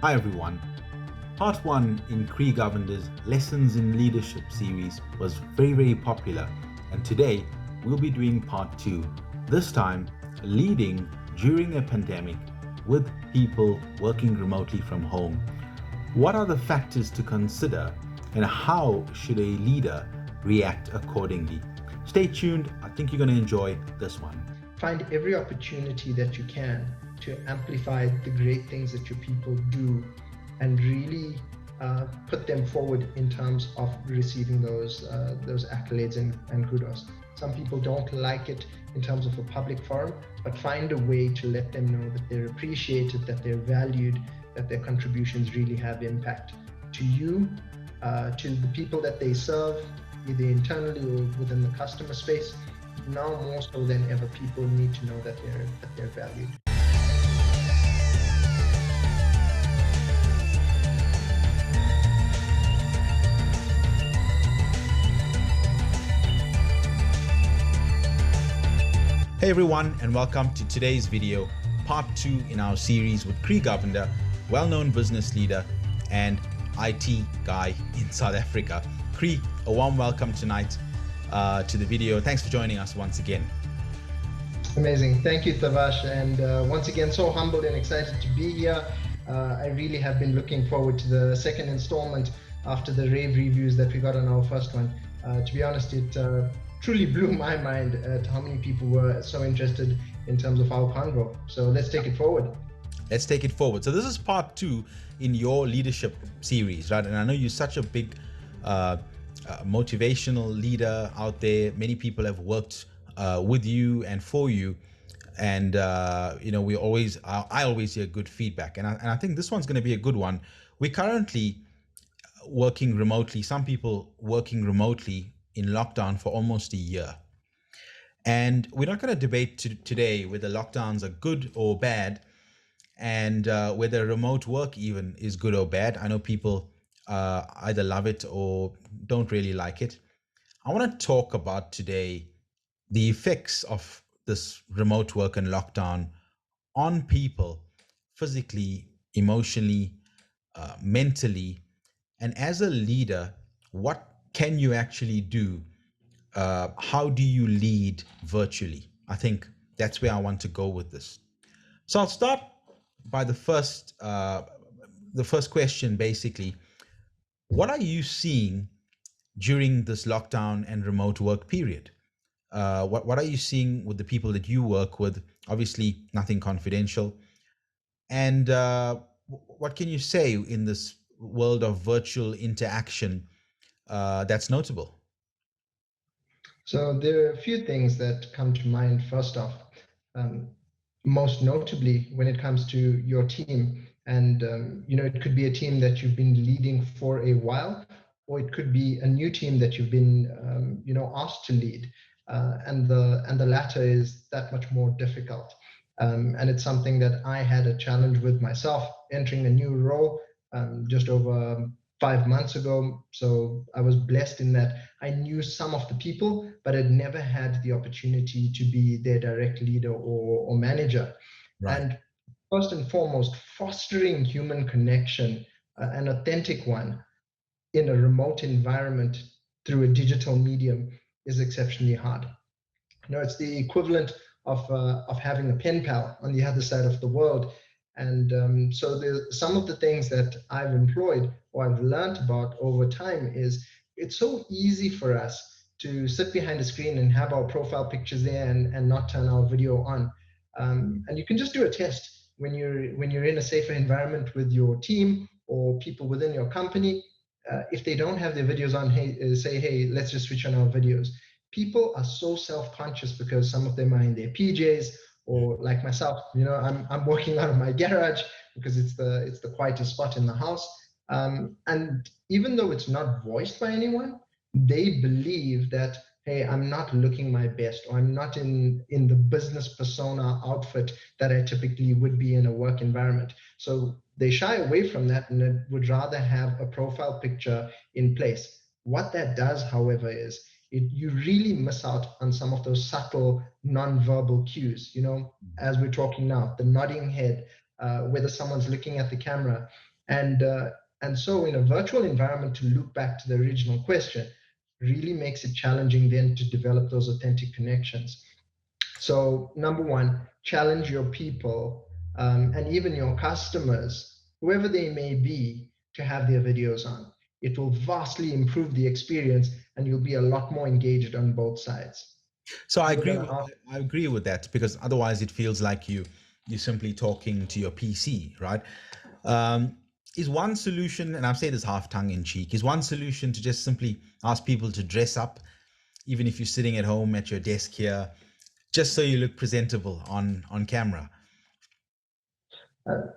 Hi everyone. Part 1 in Kree Govender's Lessons in Leadership series was very popular, and today we'll be doing part 2, this time leading during a pandemic with people working remotely from home. What are the factors to consider and how should a leader react accordingly? Stay tuned, I think you're going to enjoy this one. Find every opportunity that you can to amplify the great things that your people do and really put them forward in terms of receiving those accolades and kudos. Some people don't like it in terms of a public forum, but find a way to let them know that they're appreciated, that they're valued, that their contributions really have impact to you, to the people that they serve, either internally or within the customer space. Now more so than ever, people need to know that they're valued. Hey everyone, and welcome to today's video, part 2 in our series with Kree Govender, well-known business leader and IT guy in South Africa. Kree, a warm welcome tonight to the video. Thanks for joining us once again. Amazing. Thank you, Tavash. And once again, so humbled and excited to be here. I really have been looking forward to the second installment after the rave reviews that we got on our first one. To be honest, it truly blew my mind at how many people were so interested in terms of our convo. So let's take it forward. Let's take it forward. So this is part 2 in your leadership series, right? And I know you're such a big motivational leader out there. Many people have worked with you and for you, and I always hear good feedback, and I think this one's going to be a good one. We're currently working remotely, some people working remotely in lockdown for almost a year, and we're not going to debate today whether lockdowns are good or bad, and whether remote work even is good or bad. I know people either love it or don't really like it. I want to talk about today the effects of this remote work and lockdown on people physically, emotionally, mentally, and as a leader, what can you actually do? How do you lead virtually? I think that's where I want to go with this. So I'll start by the first question, basically. What are you seeing during this lockdown and remote work period? What are you seeing with the people that you work with? Obviously, nothing confidential. And what can you say in this world of virtual interaction that's notable? So there are a few things that come to mind. First off, most notably when it comes to your team, and it could be a team that you've been leading for a while, or it could be a new team that you've been asked to lead, and the latter is that much more difficult. And it's something that I had a challenge with myself entering a new role just over 5 months ago. So I was blessed in that I knew some of the people, but had never had the opportunity to be their direct leader or manager. Right. And first and foremost, fostering human connection, an authentic one, in a remote environment through a digital medium is exceptionally hard. It's the equivalent of having a pen pal on the other side of the world. And so some of the things that I've employed or I've learned about over time is it's so easy for us to sit behind a screen and have our profile pictures there and not turn our video on. And you can just do a test when you're in a safer environment with your team or people within your company. If they don't have their videos on, say, hey, let's just switch on our videos. People are so self-conscious because some of them are in their PJs, or like myself, I'm working out of my garage because it's the quietest spot in the house. And even though it's not voiced by anyone, they believe that, hey, I'm not looking my best, or I'm not in the business persona outfit that I typically would be in a work environment. So they shy away from that and would rather have a profile picture in place. What that does, however, is you really miss out on some of those subtle non-verbal cues, as we're talking now, the nodding head, whether someone's looking at the camera. And so in a virtual environment, to loop back to the original question, really makes it challenging then to develop those authentic connections. So number one, challenge your people, and even your customers, whoever they may be, to have their videos on. It will vastly improve the experience, and you'll be a lot more engaged on both sides. So I You were agree going to with ask. I agree with that, because otherwise it feels like you're simply talking to your PC, right? Um, is one solution, and I've said this half tongue in cheek, is one solution to just simply ask people to dress up, even if you're sitting at home at your desk here, just so you look presentable on camera.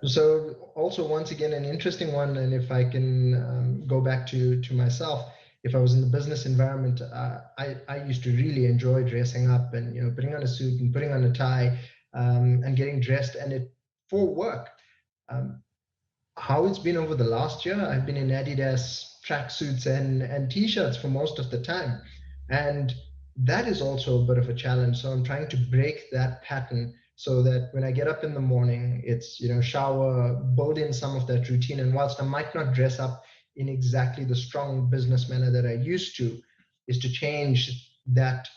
So also once again an interesting one, and if I can go back to myself, if I was in the business environment, I used to really enjoy dressing up and putting on a suit and putting on a tie, and getting dressed and it for work. Um, how it's been over the last year, I've been in Adidas tracksuits and t-shirts for most of the time, and that is also a bit of a challenge. So I'm trying to break that pattern so that when I get up in the morning, it's shower, build in some of that routine, and whilst I might not dress up in exactly the strong business manner that I used to, is to change that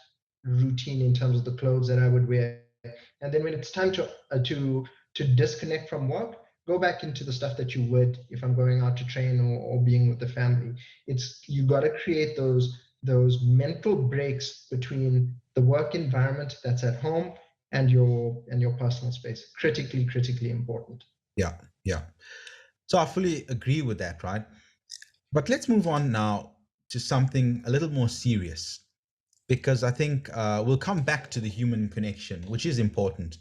routine in terms of the clothes that I would wear, and then when it's time to disconnect from work, go back into the stuff that you would if I'm going out to train or being with the family. It's you got to create those mental breaks between the work environment that's at home and your personal space. Critically important. Yeah, yeah. So I fully agree with that, right? But let's move on now to something a little more serious, because I think we'll come back to the human connection, which is important.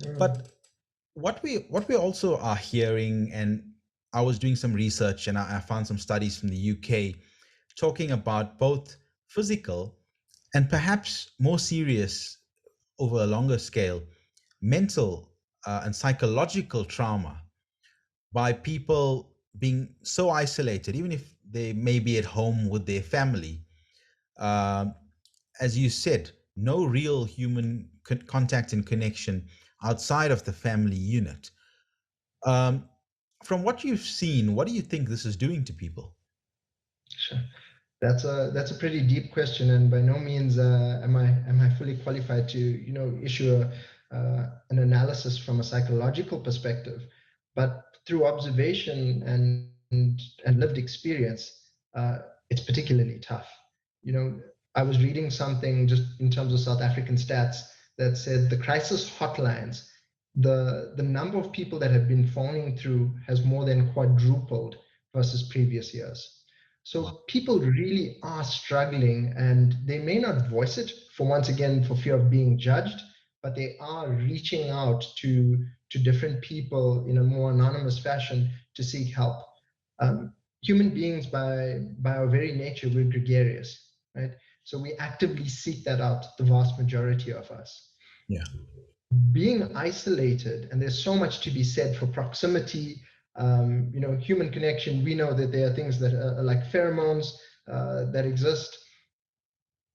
Mm, But what we also are hearing, and I was doing some research and I found some studies from the UK talking about both physical and perhaps more serious, over a longer scale, mental and psychological trauma by people being so isolated, even if they may be at home with their family. Um, as you said, no real human contact and connection outside of the family unit. Um, from what you've seen, what do you think this is doing to people? sure. That's a pretty deep question, and by no means am I fully qualified to issue an analysis from a psychological perspective. But through observation and lived experience, it's particularly tough. You know, I was reading something just in terms of South African stats that said the crisis hotlines, the number of people that have been phoning through has more than quadrupled versus previous years. Wow. So people really are struggling, and they may not voice it for once again for fear of being judged, but they are reaching out to different people in a more anonymous fashion to seek help. Human beings, by our very nature, we're gregarious, right? So we actively seek that out, the vast majority of us. Yeah. Being isolated, and there's so much to be said for proximity, human connection. We know that there are things that are like pheromones that exist.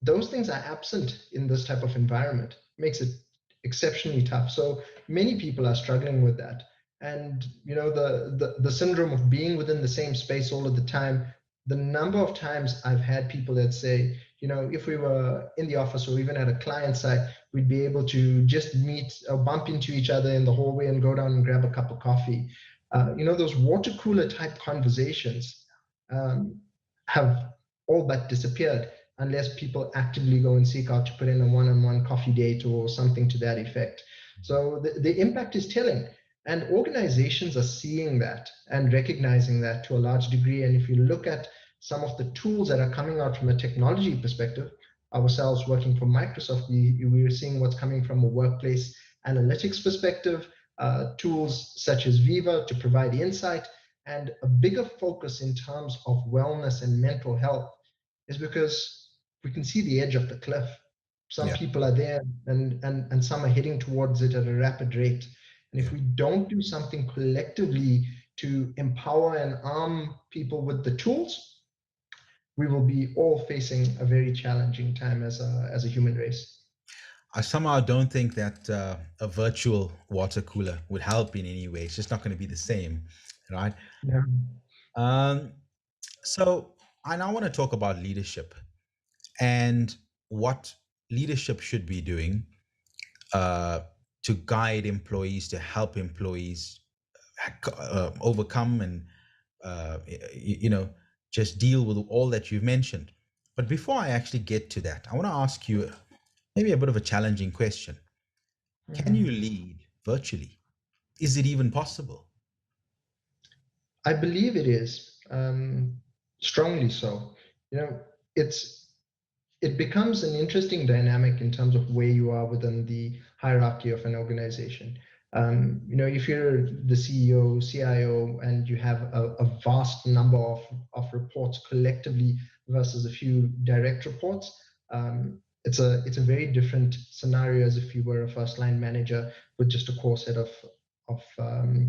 Those things are absent in this type of environment. Makes it exceptionally tough. So many people are struggling with that, and the syndrome of being within the same space all of the time. The number of times I've had people that say, if we were in the office or even at a client site, we'd be able to just meet or bump into each other in the hallway and go down and grab a cup of coffee. Those water cooler type conversations um, have all but disappeared unless people actively go and seek out to put in a one-on-one coffee date or something to that effect. So the impact is telling, and organizations are seeing that and recognizing that to a large degree. And if you look at some of the tools that are coming out from a technology perspective, ourselves working for Microsoft, we're seeing what's coming from a workplace analytics perspective, tools such as Viva to provide insight, and a bigger focus in terms of wellness and mental health is because we can see the edge of the cliff. Some Yeah. people are there, and some are heading towards it at a rapid rate. And if Yeah. we don't do something collectively to empower and arm people with the tools, we will be all facing a very challenging time as a human race. I somehow don't think that a virtual water cooler would help in any way. It's just not going to be the same. right? Yeah. Um, so I now want to talk about leadership and what leadership should be doing uh, to guide employees, to help employees overcome and you know, just deal with all that you've mentioned. But before I actually get to that, I want to ask you maybe a bit of a challenging question. Can you Mhm. lead virtually? Is it even possible? I believe it is, strongly so. You know, it's it becomes an interesting dynamic in terms of where you are within the hierarchy of an organization. If you're the CEO, CIO, and you have a vast number of reports collectively versus a few direct reports, it's a very different scenario as if you were a first line manager with just a core set of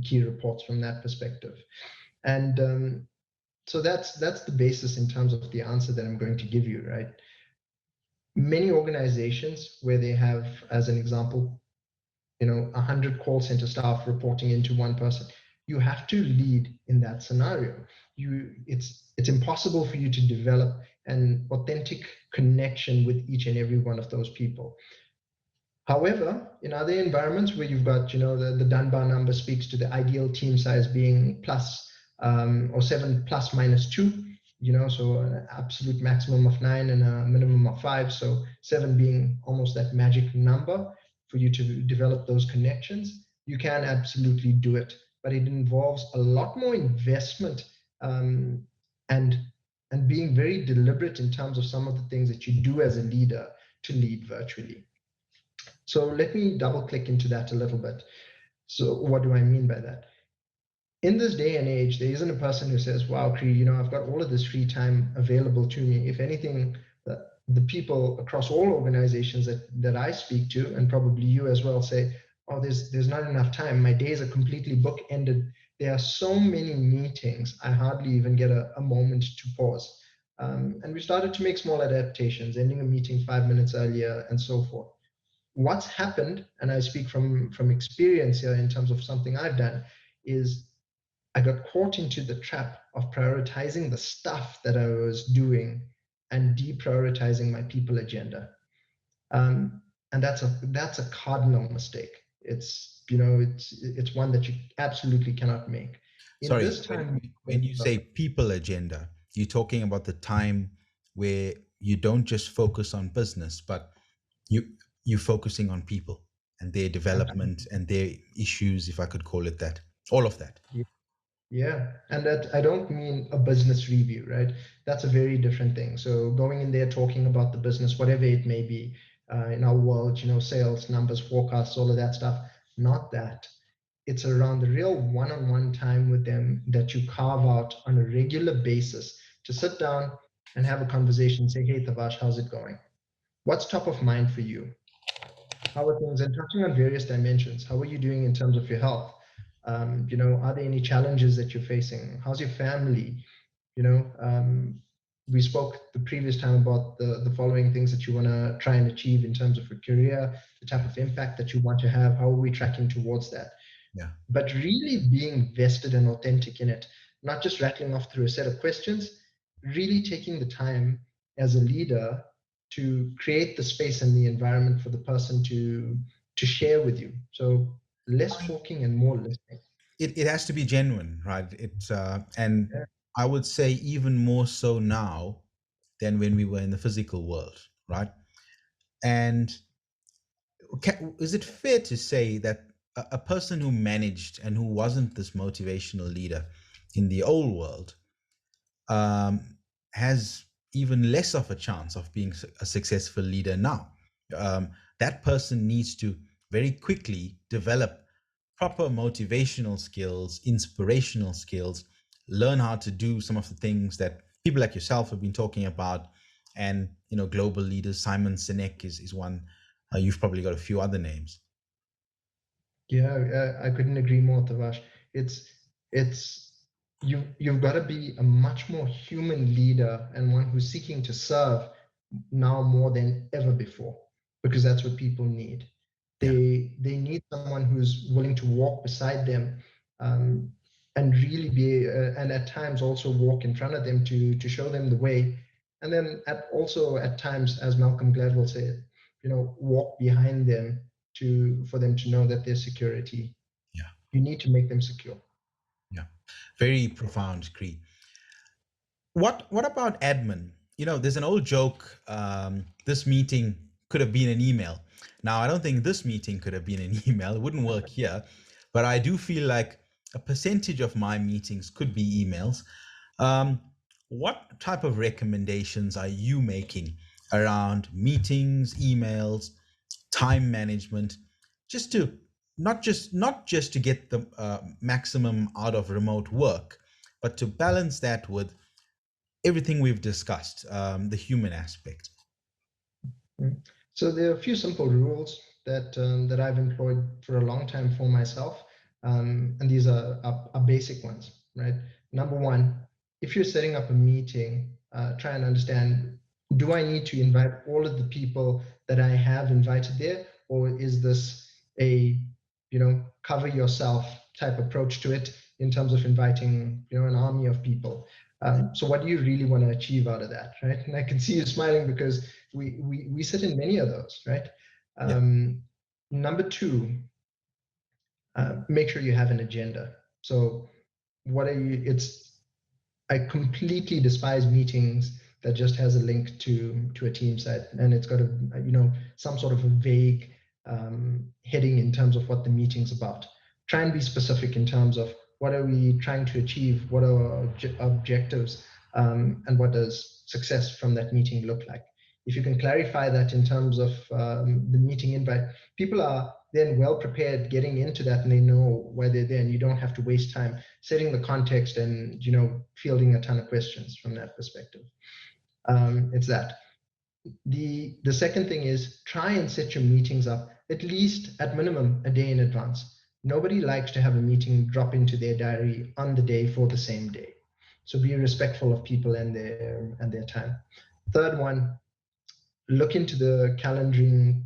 key reports from that perspective. And so that's the basis in terms of the answer that I'm going to give you, right? Many organizations where they have, as an example, 100 call center staff reporting into one person, you have to lead in that scenario. It's impossible for you to develop an authentic connection with each and every one of those people. However, in other environments where you've got, the Dunbar number speaks to the ideal team size being plus or 7 plus minus 2, so an absolute maximum of 9 and a minimum of 5. So 7 being almost that magic number for you to develop those connections. You can absolutely do it, but it involves a lot more investment um, and and being very deliberate in terms of some of the things that you do as a leader to lead virtually. So let me double click into that a little bit. So what do I mean by that? In this day and age, there isn't a person who says, wow, Kree, I've got all of this free time available to me. If anything, the people across all organizations that I speak to, and probably you as well, say, oh, there's not enough time. My days are completely book ended. There are so many meetings, I hardly even get a moment to pause. And we started to make small adaptations, ending a meeting 5 minutes earlier and so forth. What's happened, and I speak from experience here in terms of something I've done, is I got caught into the trap of prioritizing the stuff that I was doing and deprioritizing my people agenda. And that's a cardinal mistake. It's one that you absolutely cannot make. In Sorry, this time, when you say people agenda, you're talking about the time where you don't just focus on business, but you you're focusing on people and their development and their issues, if I could call it that. All of that. yeah, and that I don't mean a business review, right? That's a very different thing. So going in there talking about the business, whatever it may be, in our world, sales, numbers, forecasts, all of that stuff. Not that. It's around the real one-on-one time with them that you carve out on a regular basis to sit down and have a conversation. Say, hey, Tavash, how's it going? What's top of mind for you? How are things? And touching on various dimensions. How are you doing in terms of your health? Are there any challenges that you're facing? How's your family? You know, um, we spoke the previous time about the following things that you want to try and achieve in terms of your career, the type of impact that you want to have. How are we tracking towards that? Yeah. But really being vested and authentic in it, not just rattling off through a set of questions, really taking the time as a leader to create the space and the environment for the person to share with you. So less I mean, talking and more listening. it has to be genuine, right? It's and Yeah. I would say even more so now than when we were in the physical world, right? And is it fair to say that a person who managed and who wasn't this motivational leader in the old world um, has even less of a chance of being a successful leader now? That person needs to very quickly develop proper motivational skills, inspirational skills, learn how to do some of the things that people like yourself have been talking about. And, global leaders, Simon Sinek is one. You've probably got a few other names. Yeah, I couldn't agree more, Tavash. It's you've got to be a much more human leader and one who's seeking to serve now more than ever before, because that's what people need. Yeah. They need someone who's willing to walk beside them, um, and really be and at times also walk in front of them to show them the way, and then also at times, as Malcolm Gladwell said, walk behind them for them to know that there's security. Yeah. You need to make them secure. Yeah. Very profound, Kree. What about admin? There's an old joke. This meeting could have been an email. Now, I don't think this meeting could have been an email. It wouldn't work here, but I do feel like a percentage of my meetings could be emails. What type of recommendations are you making around meetings, emails, time management, just to not just to get the maximum out of remote work, but to balance that with everything we've discussed, the human aspect? So there are a few simple rules that I've employed for a long time for myself, and these are basic ones, right? Number one, if you're setting up a meeting, try and understand: do I need to invite all of the people that I have invited there, or is this a cover yourself type approach to it in terms of inviting an army of people? So what do you really want to achieve out of that, right? And I can see you smiling because we sit in many of those, right? Yeah. Number two, make sure you have an agenda. So what are you? I completely despise meetings that just has a link to a team site and it's got some sort of a vague heading in terms of what the meeting's about. Try and be specific in terms of what are we trying to achieve, what are our objectives, and what does success from that meeting look like. If you can clarify that in terms of the meeting invite, people are then well prepared getting into that and they know why they're there, and you don't have to waste time setting the context and fielding a ton of questions from that perspective. It's that. The second thing is try and set your meetings up at least at minimum a day in advance. Nobody likes to have a meeting drop into their diary on the day for the same day. So be respectful of people and their time. Third one, look into the calendaring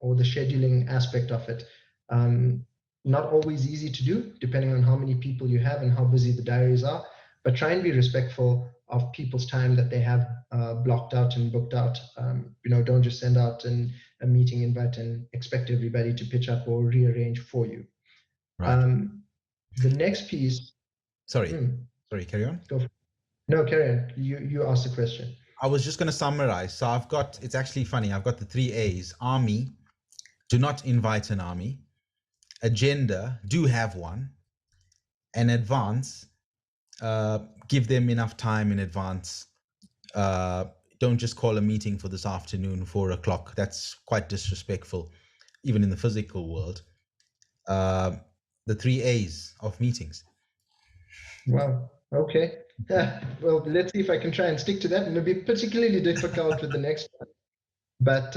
or the scheduling aspect of it. Not always easy to do, depending on how many people you have and how busy the diaries are, but try and be respectful of people's time that they have blocked out and booked out. Don't just send out a meeting invite and expect everybody to pitch up or rearrange for you. Right. The next piece. Sorry. Sorry, carry on. Go for it. No, carry on. You asked the question. I was just going to summarize. So it's actually funny. I've got the 3 A's. Army, do not invite an army. Agenda, do have one. And advance, give them enough time in advance. Don't just call a meeting for this afternoon, 4 o'clock. That's quite disrespectful, even in the physical world. The 3 A's of meetings. Wow. Okay. Yeah. Well, let's see if I can try and stick to that. And it'll be particularly difficult with the next one. But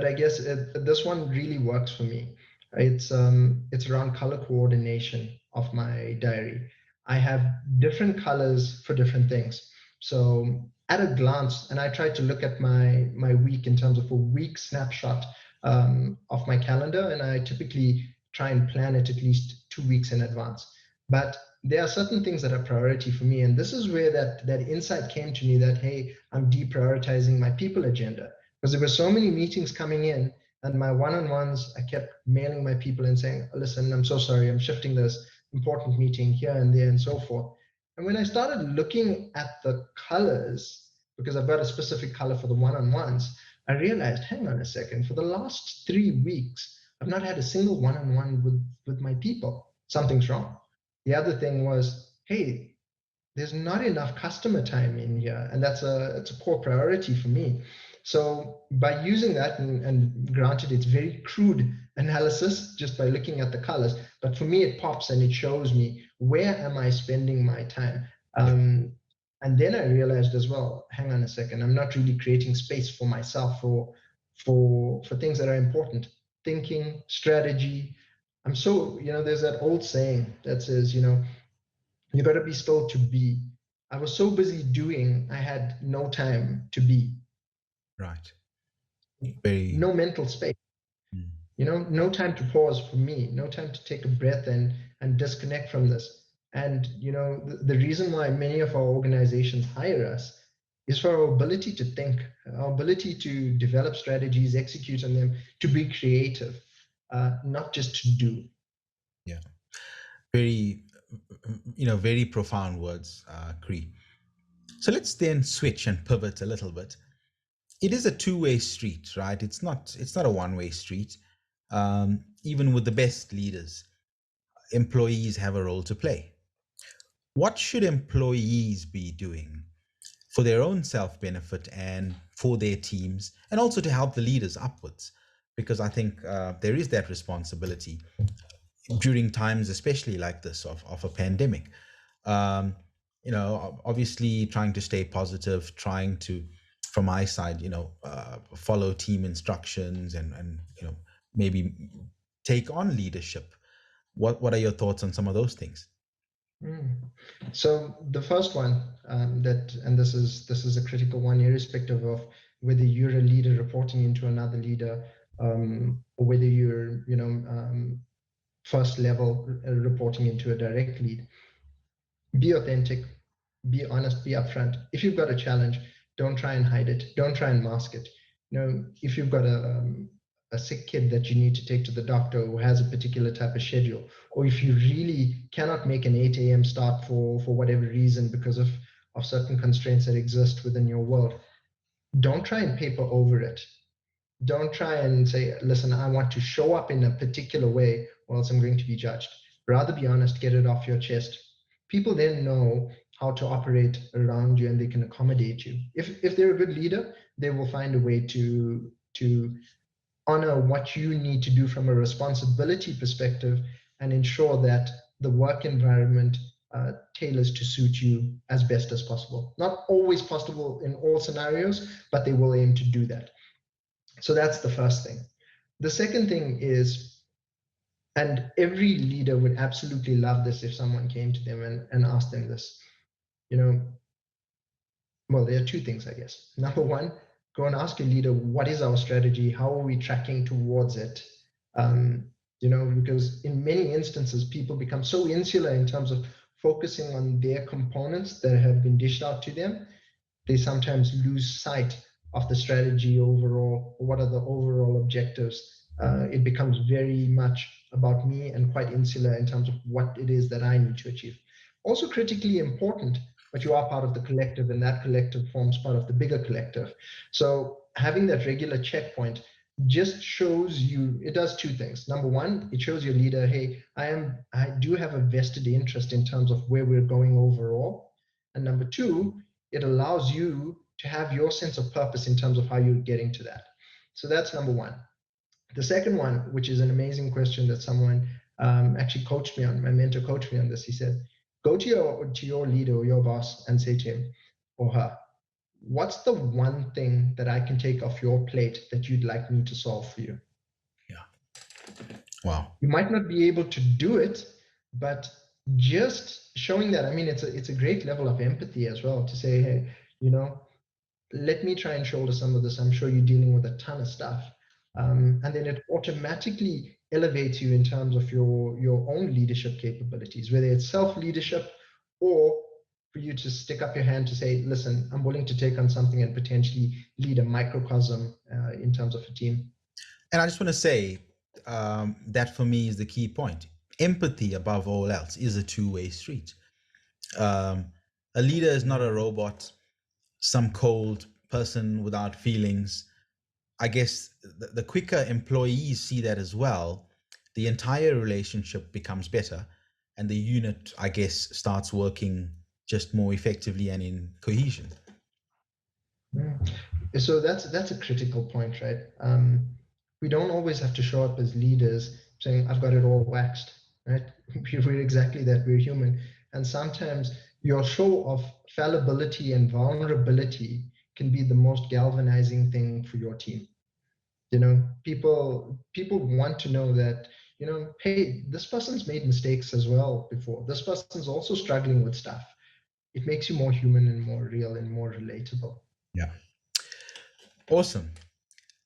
I guess this one really works for me. It's around color coordination of my diary. I have different colors for different things. So at a glance, and I try to look at my week in terms of a week snapshot of my calendar, and I typically try and plan it at least 2 weeks in advance. But there are certain things that are priority for me, and this is where that insight came to me that, hey, I'm deprioritizing my people agenda, because there were so many meetings coming in, and my one-on-ones, I kept mailing my people and saying, listen, I'm so sorry, I'm shifting this important meeting here and there and so forth. And when I started looking at the colors, because I've got a specific color for the one-on-ones, I realized, hang on a second, for the last 3 weeks, I've not had a single one-on-one with my people. Something's wrong. The other thing was, hey, there's not enough customer time in here, and it's a core priority for me. So by using that, and granted, it's very crude analysis just by looking at the colors, but for me, it pops and it shows me where am I spending my time. And then I realized as well, hang on a second, I'm not really creating space for myself for things that are important. Thinking, strategy. There's that old saying that says, you got to be still to be. I was so busy doing, I had no time to be. Right. No mental space. No time to pause for me, no time to take a breath and disconnect from this. And the reason why many of our organizations hire us is for our ability to think, our ability to develop strategies, execute on them, to be creative, not just to do. Yeah. Very, very profound words, Kree. So let's then switch and pivot a little bit. It is a two-way street, right? It's not a one-way street. Even with the best leaders, employees have a role to play. What should employees be doing for their own self-benefit and for their teams, and also to help the leaders upwards? Because I think there is that responsibility during times, especially like this of a pandemic. Um, Obviously trying to stay positive, trying to, from my side, follow team instructions and maybe take on leadership. What are your thoughts on some of those things? Mm. So the first one, and this is a critical one, irrespective of whether you're a leader reporting into another leader, or whether you're first level reporting into a direct lead. Be authentic, be honest, be upfront. If you've got a challenge, don't try and hide it, don't try and mask it. If you've got a sick kid that you need to take to the doctor who has a particular type of schedule, or if you really cannot make an 8 a.m. start for whatever reason because of certain constraints that exist within your world, don't try and paper over it. Don't try and say, listen, I want to show up in a particular way or else I'm going to be judged. Rather be honest, get it off your chest. People then know how to operate around you and they can accommodate you. If they're a good leader, they will find a way to honor what you need to do from a responsibility perspective and ensure that the work environment tailors to suit you as best as possible. Not always possible in all scenarios, but they will aim to do that. So that's the first thing. The second thing is, and every leader would absolutely love this if someone came to them and asked them this, well, there are two things, I guess. Number one, go and ask your leader, what is our strategy? How are we tracking towards it? Because in many instances, people become so insular in terms of focusing on their components that have been dished out to them, they sometimes lose sight of the strategy overall, or what are the overall objectives. It becomes very much about me and quite insular in terms of what it is that I need to achieve. Also critically important, but you are part of the collective and that collective forms part of the bigger collective. So having that regular checkpoint just shows you, it does two things. Number one, it shows your leader, hey, I do have a vested interest in terms of where we're going overall. And number two, it allows you to have your sense of purpose in terms of how you're getting to that. So that's number one. The second one, which is an amazing question that someone actually coached me on, my mentor coached me on this. He said, go to your leader or your boss and say to him or her, what's the one thing that I can take off your plate that you'd like me to solve for you? Yeah. Wow. You might not be able to do it, but just showing that, I mean, it's a great level of empathy as well to say, hey, let me try and shoulder some of this. I'm sure you're dealing with a ton of stuff. And then it automatically elevates you in terms of your own leadership capabilities, whether it's self-leadership or for you to stick up your hand to say, listen, I'm willing to take on something and potentially lead a microcosm in terms of a team. And I just want to say that for me is the key point. Empathy, above all else, is a two-way street. A leader is not a robot, some cold person without feelings. I guess the quicker employees see that as well, the entire relationship becomes better and the unit, I guess, starts working just more effectively and in cohesion. So that's a critical point, right? We don't always have to show up as leaders saying, I've got it all waxed, right? We're exactly that, we're human. And sometimes your show of fallibility and vulnerability can be the most galvanizing thing for your team. People want to know that, hey, this person's made mistakes as well before. This person's also struggling with stuff. It makes you more human and more real and more relatable. Yeah. Awesome.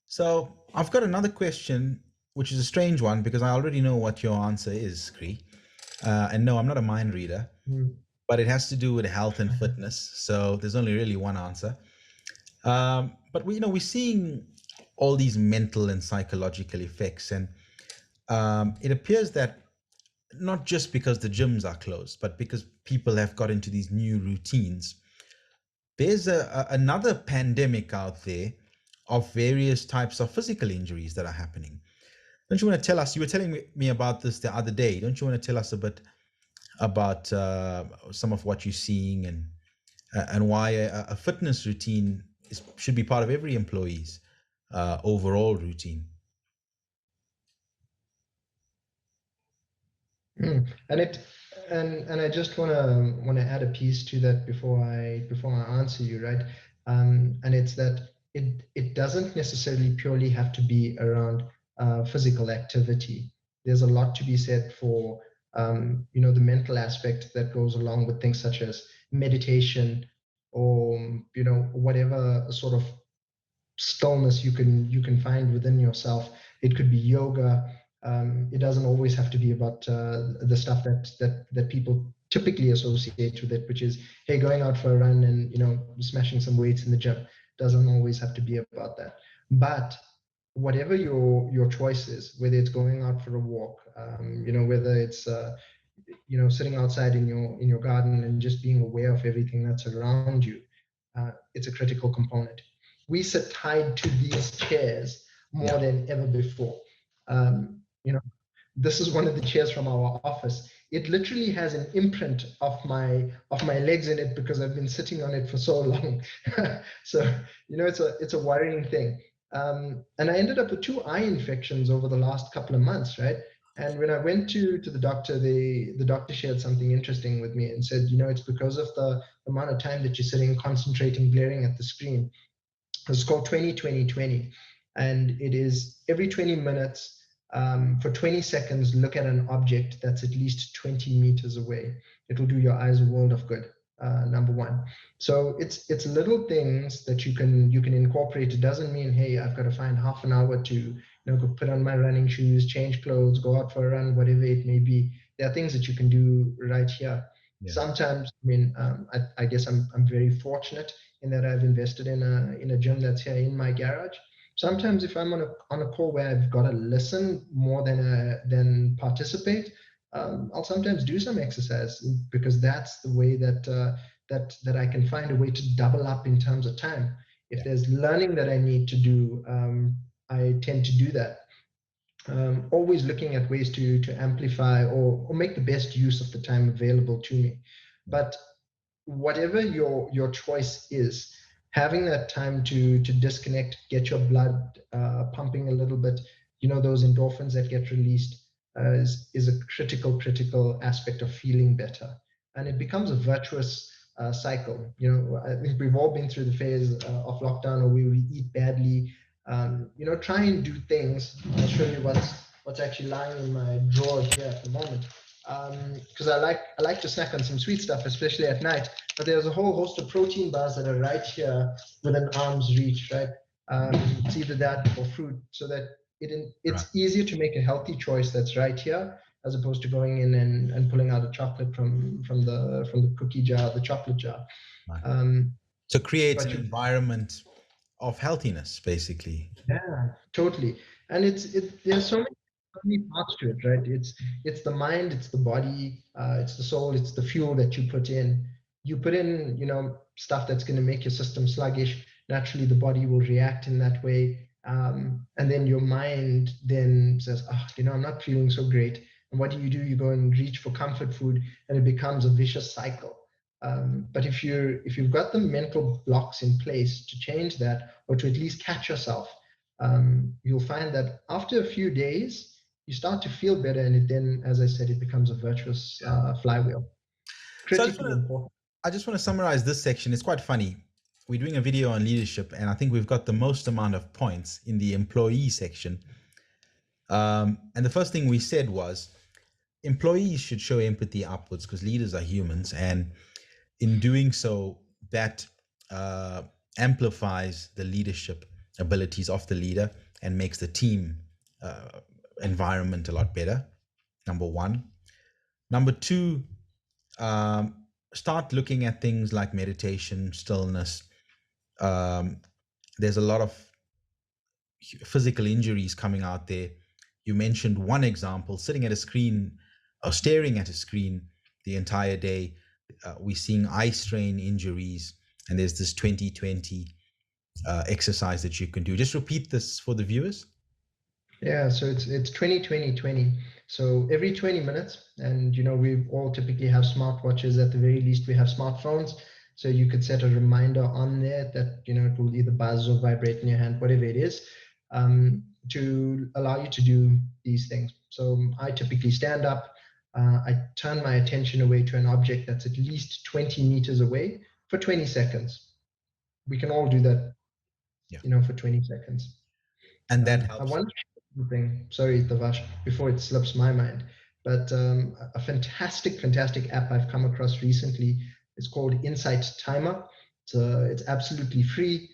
So I've got another question, which is a strange one because I already know what your answer is, Kree. And no, I'm not a mind reader, Mm. but it has to do with health and fitness. So there's only really one answer. But we're seeing all these mental and psychological effects, and it appears that not just because the gyms are closed, but because people have got into these new routines. There's another pandemic out there of various types of physical injuries that are happening. Don't you want to tell us? You were telling me about this the other day. Don't you want to tell us a bit about some of what you're seeing, and why a fitness routine should be part of every employee's overall routine? And it and I just wanna add a piece to that before I answer you, right? And it's that it doesn't necessarily purely have to be around physical activity. There's a lot to be said for the mental aspect that goes along with things such as meditation, or whatever sort of stillness you can find within yourself. It could be yoga. It doesn't always have to be about the stuff that people typically associate with it, which is, hey, going out for a run and smashing some weights in the gym. Doesn't always have to be about that. But whatever your choice is, whether it's going out for a walk, whether it's sitting outside in your garden and just being aware of everything that's around you, it's a critical component. We sit tied to these chairs more Yeah. than ever before. Um, you know, this is one of the chairs from our office. It literally has an imprint of my legs in it because I've been sitting on it for so long. So it's a worrying thing. And I ended up with 2 eye infections over the last couple of months, right? And when I went to the doctor, the doctor shared something interesting with me and said, it's because of the amount of time that you're sitting, concentrating, glaring at the screen. It's called 20-20-20, and it is every 20 minutes, for 20 seconds, look at an object that's at least 20 meters away. It will do your eyes a world of good. Number one. So it's little things that you can incorporate. It doesn't mean, hey, I've got to find half an hour to go put on my running shoes, change clothes, go out for a run, whatever it may be. There are things that you can do right here. Yeah. Sometimes, I guess I'm very fortunate in that I've invested in a gym that's here in my garage. Sometimes if I'm on a call where I've got to listen more than participate, I'll sometimes do some exercise because that's the way that I can find a way to double up in terms of time. If there's learning that I need to do, I tend to do that. Always looking at ways to amplify or make the best use of the time available to me. But whatever your choice is, having that time to disconnect, get your blood pumping a little bit, those endorphins that get released, is a critical aspect of feeling better, and it becomes a virtuous cycle. I think we've all been through the phase of lockdown, or we eat badly. Try and do things. I'll show you what's actually lying in my drawer here at the moment, because I like to snack on some sweet stuff, especially at night. But there's a whole host of protein bars that are right here within arm's reach, right? It's either that or fruit, so that Right. it's easier to make a healthy choice that's right here, as opposed to going in and pulling out a chocolate from the cookie jar, the chocolate jar. Right. Um, To create but an environment of healthiness, basically. Yeah, totally. And there's so many parts to it, right? It's the mind, it's the body, it's the soul, it's the fuel that you put in. You put in, stuff that's going to make your system sluggish. Naturally, the body will react in that way. And then your mind then says, oh, I'm not feeling so great. And what do? You go and reach for comfort food, and it becomes a vicious cycle. But if you've got the mental blocks in place to change that, or to at least catch yourself, you'll find that after a few days, you start to feel better, and then, as I said, it becomes a virtuous flywheel. So Critically important. I just want to summarize this section. It's quite funny. We're doing a video on leadership, and I think we've got the most amount of points in the employee section. And the first thing we said was employees should show empathy upwards because leaders are humans, and in doing so, that amplifies the leadership abilities of the leader and makes the team environment a lot better. Number one. Number two, um, start looking at things like meditation, stillness. Um, there's a lot of physical injuries coming out there. You mentioned one example, sitting at a screen or staring at a screen the entire day. We're seeing eye strain injuries, and there's this 2020 exercise that you can do. Just repeat this for the viewers. Yeah, so it's 20 20 20. So every 20 minutes, and we all typically have smartwatches. At the very least, we have smartphones. So you could set a reminder on there that it will either buzz or vibrate in your hand, whatever it is, to allow you to do these things. So I typically stand up, I turn my attention away to an object that's at least 20 meters away for 20 seconds. We can all do that, Yeah. for 20 seconds. And that I helps. want something, sorry, Tavash, before it slips my mind, but a fantastic app I've come across recently is called Insight Timer. It's absolutely free.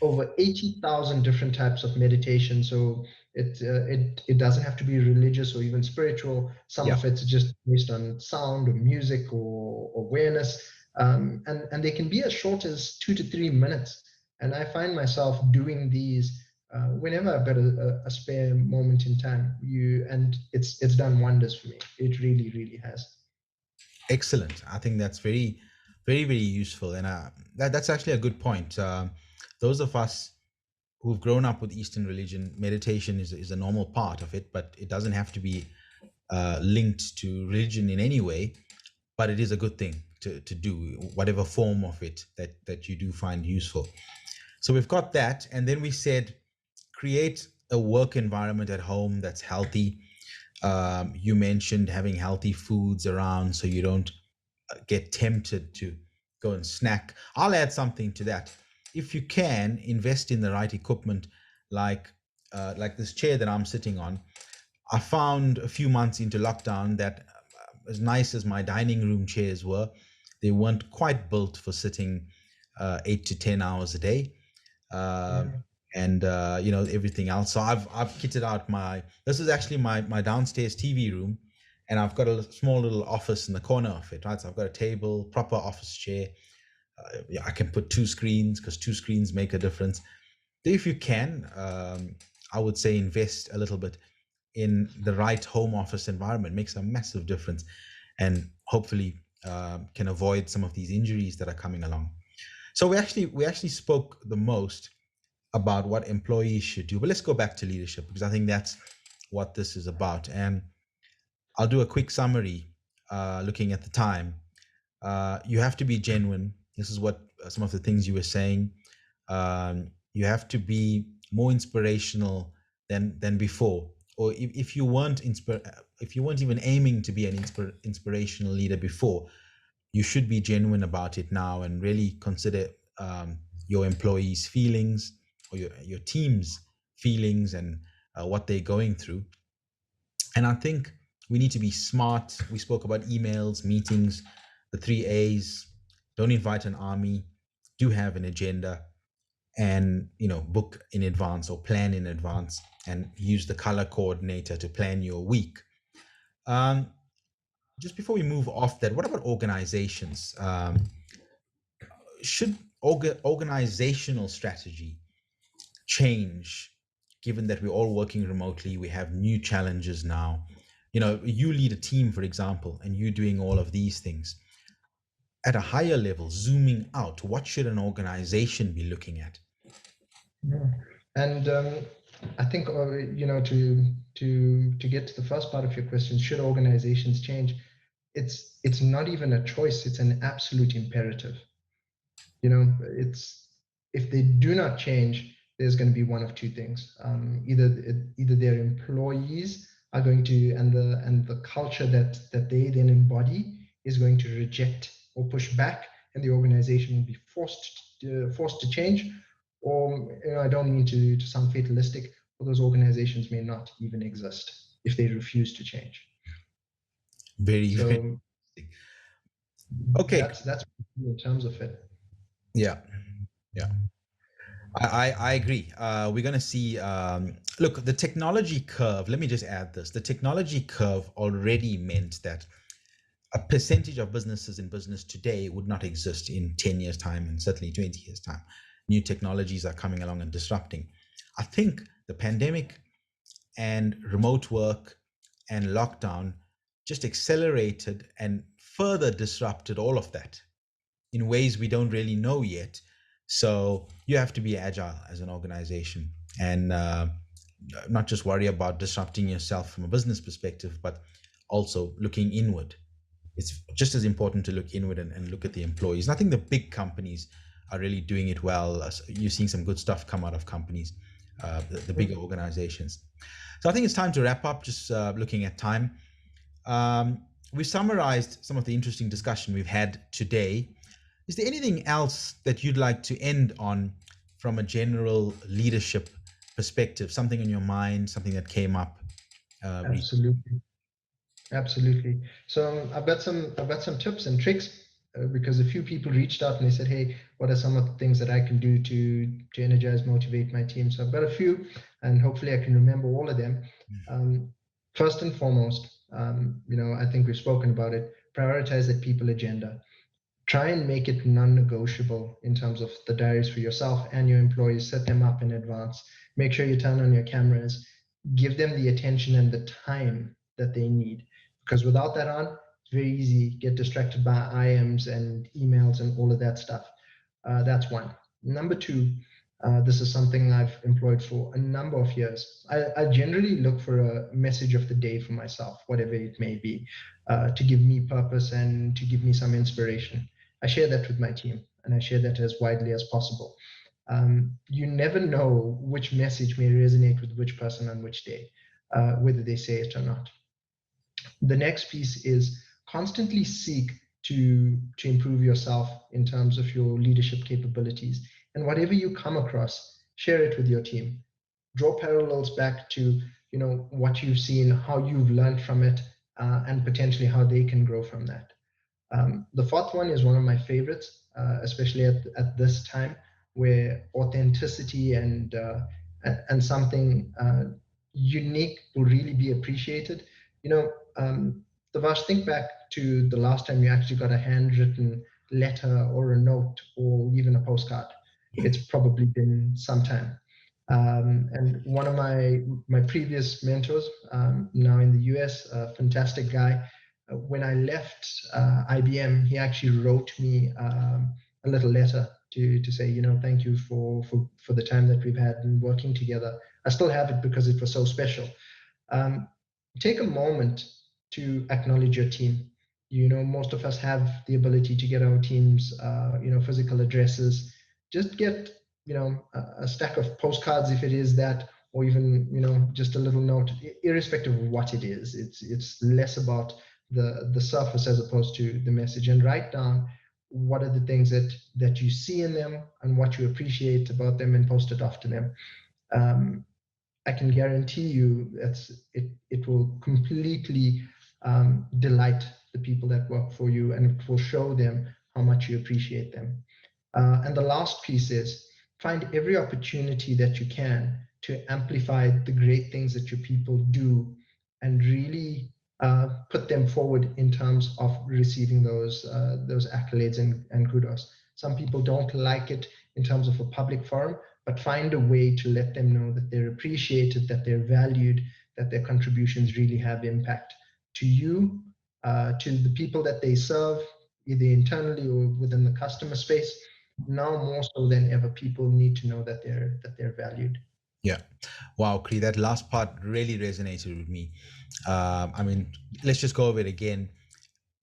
Over 80,000 different types of meditation. So it doesn't have to be religious or even spiritual. Some Yeah. of it's just based on sound or music or awareness. And they can be as short as 2 to 3 minutes. And I find myself doing these whenever I've got a spare moment in time. And it's done wonders for me. It really has. Excellent. I think that's very useful, and that's actually a good point. Those of us who've grown up with Eastern religion, meditation is a normal part of it, but it doesn't have to be linked to religion in any way. But it is a good thing to do, whatever form of it that you do find useful. So we've got that, and then we said create a work environment at home that's healthy. You mentioned having healthy foods around so you don't get tempted to go and snack. I'll add something to that. If you can invest in the right equipment, like this chair that I'm sitting on, I found a few months into lockdown that as nice as my dining room chairs were, they weren't quite built for sitting 8 to 10 hours a day. Uh, Yeah. and everything else. So I've kitted out my. This is actually my downstairs TV room, and I've got a small little office in the corner of it. Right, so I've got a table, proper office chair. Yeah, I can put two screens because two screens make a difference. If you can, I would say invest a little bit in the right home office environment. Makes a massive difference, and hopefully can avoid some of these injuries that are coming along. So we actually spoke the most about what employees should do. But let's go back to leadership because I think that's what this is about. And I'll do a quick summary looking at the time. You have to be genuine. This is what some of the things you were saying. You have to be more inspirational than before. Or if you weren't if you weren't even aiming to be an inspirational leader before, you should be genuine about it now and really consider your employees' feelings or your team's feelings and what they're going through. And I think we need to be smart. We spoke about emails, meetings, the 3 A's. Don't invite an army. Do have an agenda, and book in advance or plan in advance, and use the color coordinator to plan your week. Um, just before we move off that, what about organizations? Should organizational strategy change given that we're all working remotely? We have new challenges now. You lead a team, for example, and you're doing all of these things. At a higher level, zooming out, what should an organization be looking at? Yeah. And I think to get to the first part of your question, should organizations change? It's not even a choice; it's an absolute imperative. It's if they do not change, there's going to be one of two things. Either their employees are going to, and the culture that they then embody is going to reject or push back, and the organization will be forced to change. Or I don't mean to sound fatalistic, but those organizations may not even exist if they refuse to change. Very, very. So Okay. that's in terms of it. Yeah. Yeah. I agree. We're going to see. Look, the technology curve. Let me just add this. The technology curve already meant that a percentage of businesses in business today would not exist in 10 years' time and certainly 20 years' time. New technologies are coming along and disrupting. I think the pandemic and remote work and lockdown just accelerated and further disrupted all of that in ways we don't really know yet. So you have to be agile as an organization and not just worry about disrupting yourself from a business perspective, but also looking inward. It's just as important to look inward and look at the employees. And I think the big companies are really doing it well. You're seeing some good stuff come out of companies, the bigger organizations. So I think it's time to wrap up, just looking at time. We summarized some of the interesting discussion we've had today. Is there anything else that you'd like to end on from a general leadership perspective? Something in your mind, something that came up? Absolutely. Absolutely. So I've got some tips and tricks because a few people reached out and they said, "Hey, what are some of the things that I can do to energize, motivate my team?" So I've got a few, and hopefully I can remember all of them. First and foremost, I think we've spoken about it. Prioritize that people agenda. Try and make it non-negotiable in terms of the diaries for yourself and your employees. Set them up in advance. Make sure you turn on your cameras. Give them the attention and the time that they need. Because without that on, it's very easy get distracted by IMs and emails and all of that stuff. That's one. Number two, this is something I've employed for a number of years. I generally look for a message of the day for myself, whatever it may be, to give me purpose and to give me some inspiration. I share that with my team, and I share that as widely as possible. You never know which message may resonate with which person on which day, whether they say it or not. The next piece is constantly seek to improve yourself in terms of your leadership capabilities. And whatever you come across, share it with your team. Draw parallels back to what you've seen, how you've learned from it, and potentially how they can grow from that. The fourth one is one of my favorites, especially at this time, where authenticity and something unique will really be appreciated. Devash, think back to the last time you actually got a handwritten letter or a note or even a postcard. It's probably been some time. And one of my previous mentors, now in the US, a fantastic guy, when I left IBM, he actually wrote me a little letter to say, thank you for the time that we've had in working together. I still have it because it was so special. Take a moment to acknowledge your team. Most of us have the ability to get our teams, physical addresses. Just get, a stack of postcards if it is that, or even, just a little note, irrespective of what it is. It's less about the surface as opposed to the message, and write down what are the things that you see in them and what you appreciate about them and post it off to them. I can guarantee you it will completely delight the people that work for you, and it will show them how much you appreciate them. And the last piece is find every opportunity that you can to amplify the great things that your people do, and really put them forward in terms of receiving those accolades and kudos. Some people don't like it in terms of a public forum, but find a way to let them know that they're appreciated, that they're valued, that their contributions really have impact to you, to the people that they serve, either internally or within the customer space. Now more so than ever, people need to know that they're valued. Yeah. Wow, Kree, that last part really resonated with me. I mean, let's just go over it again.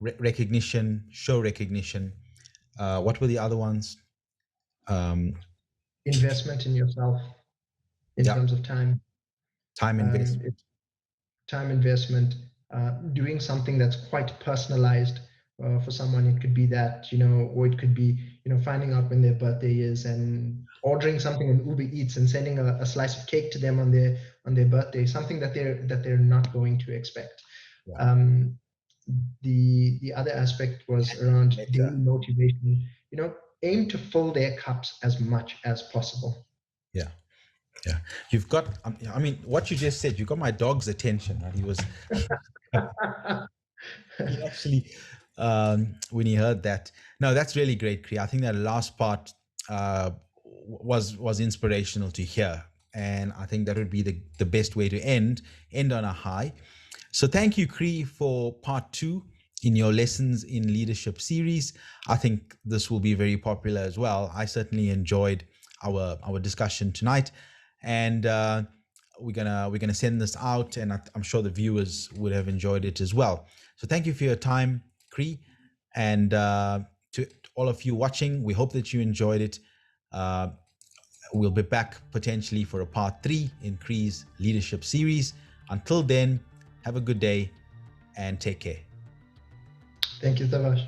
Recognition, show recognition. What were the other ones? Investment in yourself in terms of time. Time investment. Time investment, doing something that's quite personalized for someone. It could be that, or it could be, finding out when their birthday is and ordering something on Uber Eats and sending a slice of cake to them on their birthday, something that they're not going to expect. Yeah. The other aspect was around daily motivation. Aim to fill their cups as much as possible. Yeah. Yeah, you've got. I mean, what you just said, you got my dog's attention. Right? He actually when he heard that. No, that's really great, Kree. I think that last part was inspirational to hear, and I think that would be the best way to end on a high. So thank you, Kree, for part 2 in your Lessons in Leadership series. I think this will be very popular as well. I certainly enjoyed our discussion tonight, and we're gonna send this out, and I'm sure the viewers would have enjoyed it as well. So thank you for your time, Kree, and to all of you watching, we hope that you enjoyed it. We'll be back potentially for a part 3 in Kree's leadership series. Until then, have a good day and take care. Thank you so much.